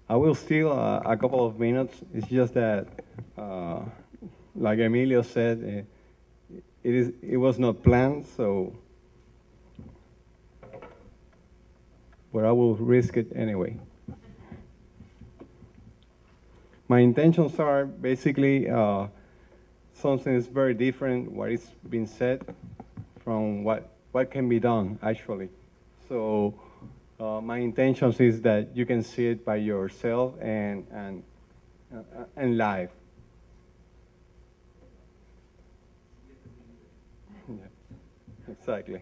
I will steal a couple of minutes. It's just that, like Emilio said, it was not planned, so, but I will risk it anyway. My intentions are basically something is very different what is being said from what can be done actually. So my intentions is that you can see it by yourself and live. Yeah, exactly.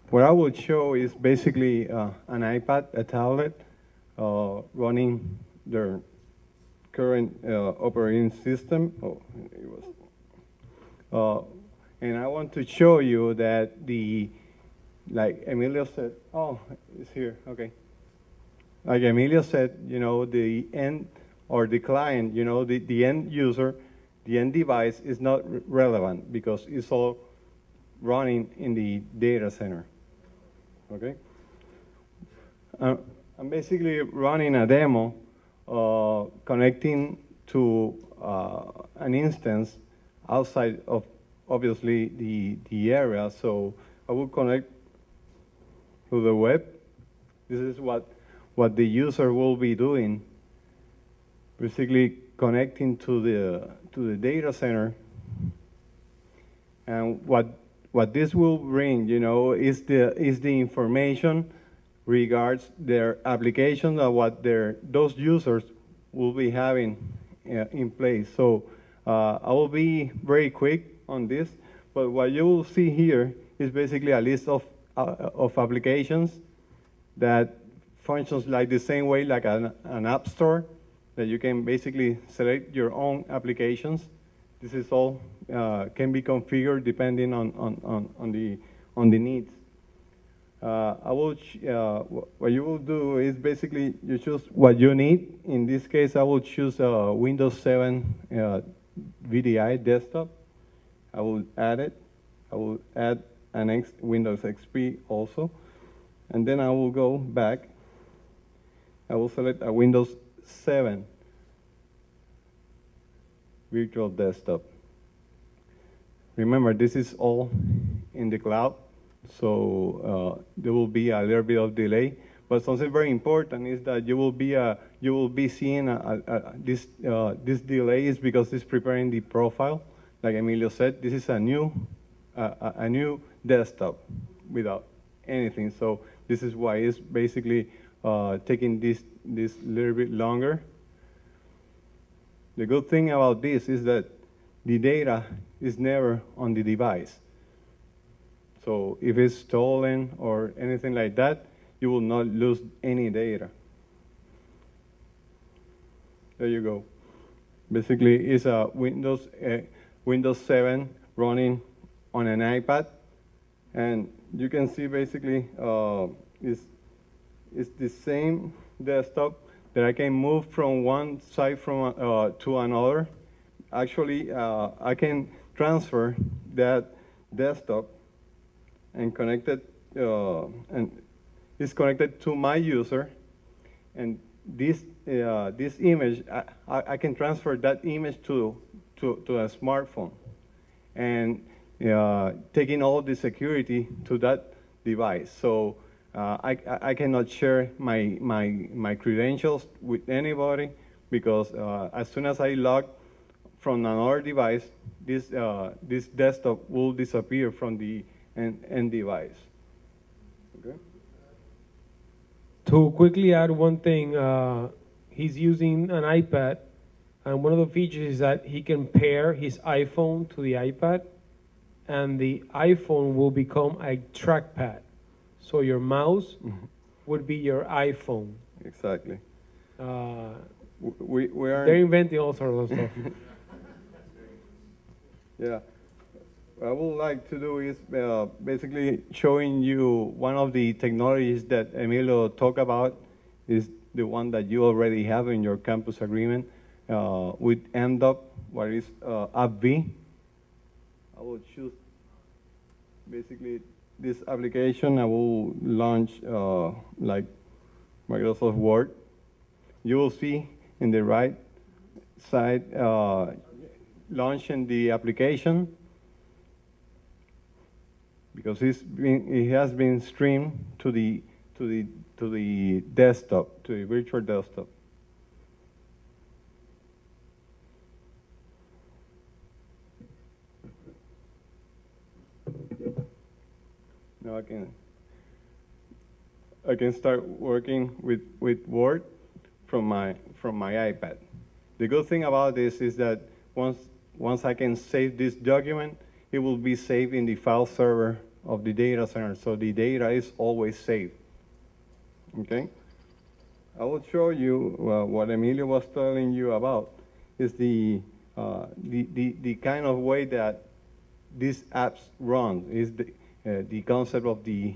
What I will show is basically an iPad, a tablet, running their current operating system. Oh, it was. And I want to show you that like Emilio said, oh, it's here, okay. Like Emilio said, the end or the client, the end user, the end device is not relevant because it's all running in the data center, okay? I'm basically running a demo connecting to an instance outside of obviously the area. So I will connect to the web. This is what the user will be doing, basically connecting to the data center. And what this will bring, is the information regards their application and what those users will be having in place. So I will be very quick on this, but what you will see here is basically a list of applications that functions like the same way like an app store, that you can basically select your own applications. This is all can be configured depending on the needs. What you will do is basically you choose what you need. In this case, I will choose Windows 7 VDI desktop. I will add it. I will add an Windows XP also. And then I will go back. I will select a Windows 7 virtual desktop. Remember, this is all in the cloud, so there will be a little bit of delay. But something very important is that you will be seeing this delay is because it's preparing the profile. Like Emilio said, this is a new desktop without anything. So this is why it's basically taking this little bit longer. The good thing about this is that the data is never on the device. So if it's stolen or anything like that, you will not lose any data. There you go. Basically, it's a Windows 7 running on an iPad, and you can see basically it's the same desktop that I can move from one side to another. Actually, I can transfer that desktop and connect it, and it's connected to my user. And this image, I can transfer that image to a smartphone, and taking all the security to that device. So I cannot share my credentials with anybody because as soon as I log from another device, this desktop will disappear from the end device. Okay. To quickly add one thing, he's using an iPad, and one of the features is that he can pair his iPhone to the iPad, and the iPhone will become a trackpad. So your mouse would be your iPhone. Exactly. Uh, We are. they're inventing all sorts of stuff. Yeah. What I would like to do is basically showing you one of the technologies that Emilio talked about is the one that you already have in your campus agreement with MDOC, what is AppV. I will choose basically this application. I will launch like Microsoft Word. You will see in the right side launching the application, because it has been streamed to the desktop, to the virtual desktop. Now I can start working with Word from my iPad. The good thing about this is that once I can save this document, it will be saved in the file server of the data center, so the data is always saved. Okay? I will show you what Emilio was telling you about is the kind of way that these apps run, is the concept of the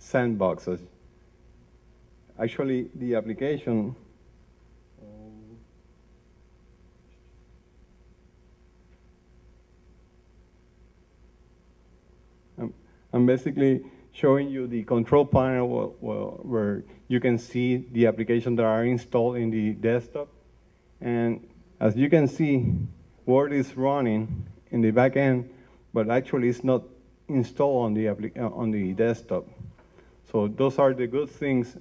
sandboxes. Actually, the application I'm basically showing you the control panel where you can see the applications that are installed in the desktop. And as you can see, Word is running in the back end, but actually it's not installed on the desktop. So those are the good things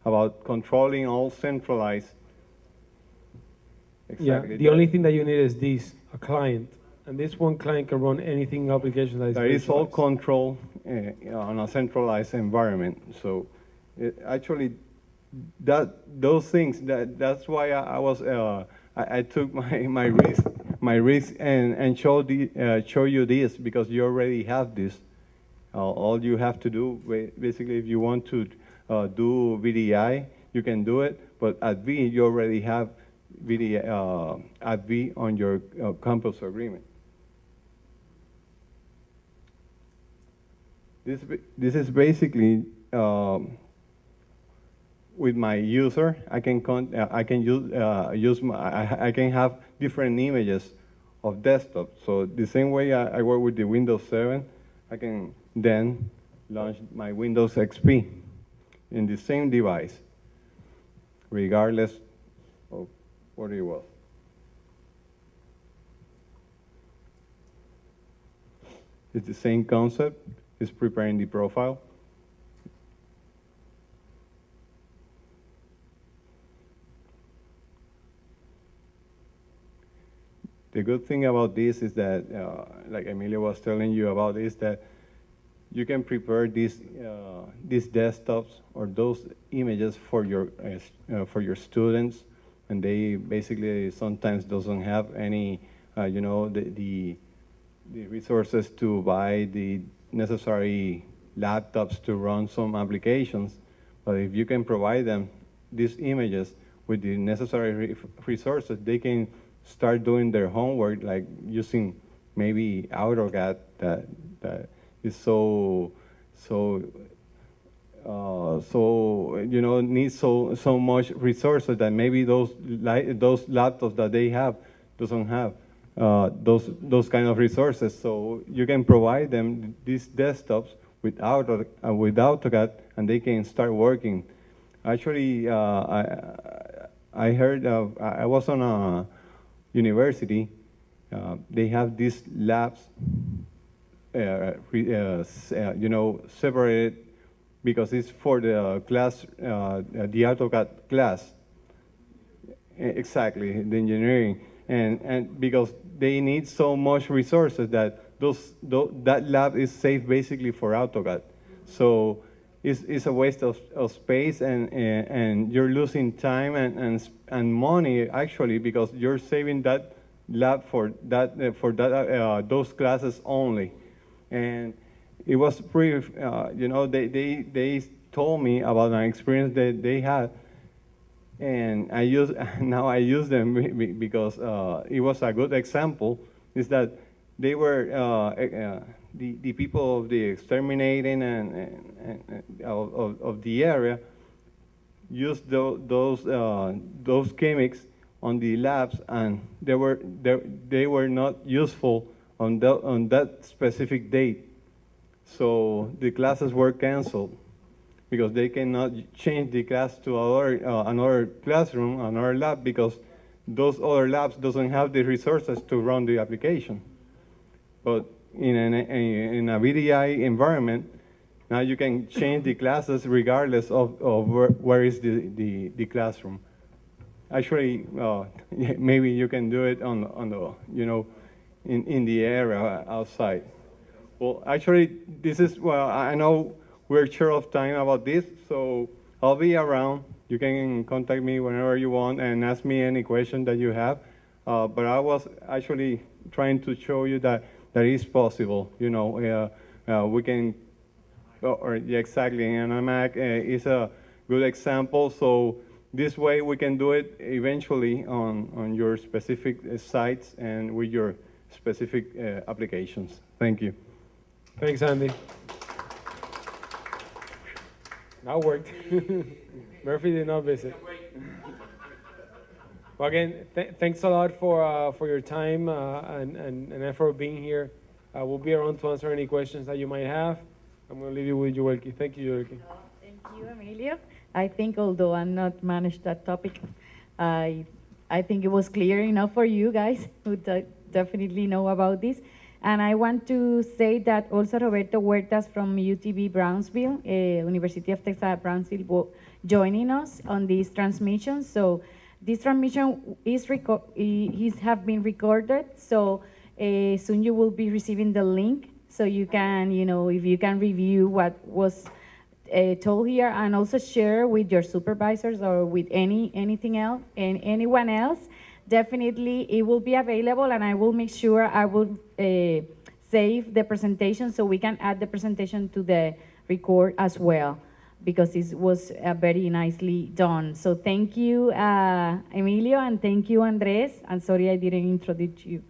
about controlling all centralized. Exactly. Yeah, the only thing that you need is this, a client. And this one client can run anything application that is all controlled on a centralized environment. So actually, those things, that's why I took my risk and show you this, because you already have this. All you have to do, basically, if you want to do VDI, you can do it. But at V, you already have VDI at V on your campus agreement. This is basically with my user. I can have different images of desktop. So the same way I work with the Windows 7, I can then launch my Windows XP in the same device, regardless of what it was. It's the same concept. It's preparing the profile. The good thing about this is that, like Emilio was telling you about, is that you can prepare these desktops or those images for your students, and they basically sometimes doesn't have any, the resources to buy the necessary laptops to run some applications. But if you can provide them these images with the necessary resources, they can start doing their homework, like using maybe AutoCAD that is so needs so much resources that maybe those laptops that they have doesn't have those kind of resources. So you can provide them these desktops with AutoCAD, and they can start working. Actually, I heard I was on a university. They have these labs, separated because it's for the class, the AutoCAD class. Exactly, the engineering, and because they need so much resources that that lab is safe basically for AutoCAD. So it's a waste of space, and you're losing time and money actually, because you're saving that lab for those classes only. And it was pretty, they told me about an experience that they had, and I use them because it was a good example. Is that they were the people of the exterminating and of the area used those chemics on the labs, and they were not useful on that specific date. So the classes were canceled because they cannot change the class to another classroom, another lab, because those other labs doesn't have the resources to run the application. But in a VDI environment, now you can change the classes regardless of where is the classroom. Actually, maybe you can do it on the in the area outside. Well, actually, this is, well, I know we're short of time about this, so I'll be around. You can contact me whenever you want and ask me any question that you have. But I was actually trying to show you that is possible. We can, yeah, exactly, and a Mac is a good example. So this way we can do it eventually on your specific sites and with your specific applications. Thank you. Thanks, Andy. That worked. Murphy did not visit. Well, again, thanks a lot for your time and effort being here. We'll be around to answer any questions that you might have. I'm going to leave you with Joelki. Thank you, Joelki. Thank you, Emilio. I think although I'm not managed that topic, I think it was clear enough for you guys who definitely know about this. And I want to say that also Roberto Huertas from UTB Brownsville, University of Texas at Brownsville, joining us on this transmission. So this transmission have been recorded. So soon you will be receiving the link, so you can, if you can review what was told here, and also share with your supervisors or with anything else and anyone else. Definitely it will be available, and I will make sure I will save the presentation so we can add the presentation to the record as well, because it was very nicely done. So thank you, Emilio, and thank you, Andres. I'm sorry I didn't introduce you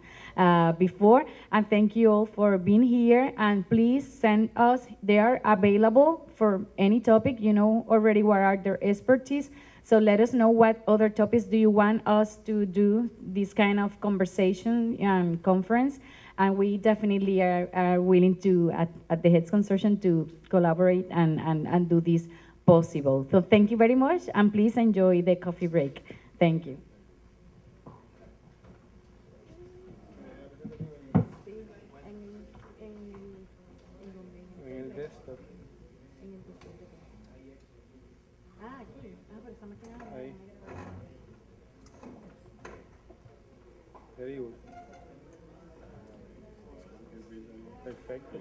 before. And thank you all for being here. And please send us, they are available for any topic. You know already what are their expertise. So let us know what other topics do you want us to do this kind of conversation and conference. And we definitely are willing to, at the HETS Consortium, to collaborate and do this possible. So thank you very much, and please enjoy the coffee break. Thank you. Ahí. Te digo. Perfecto.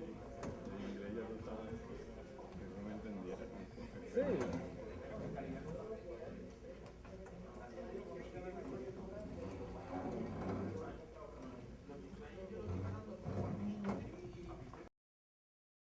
Sí.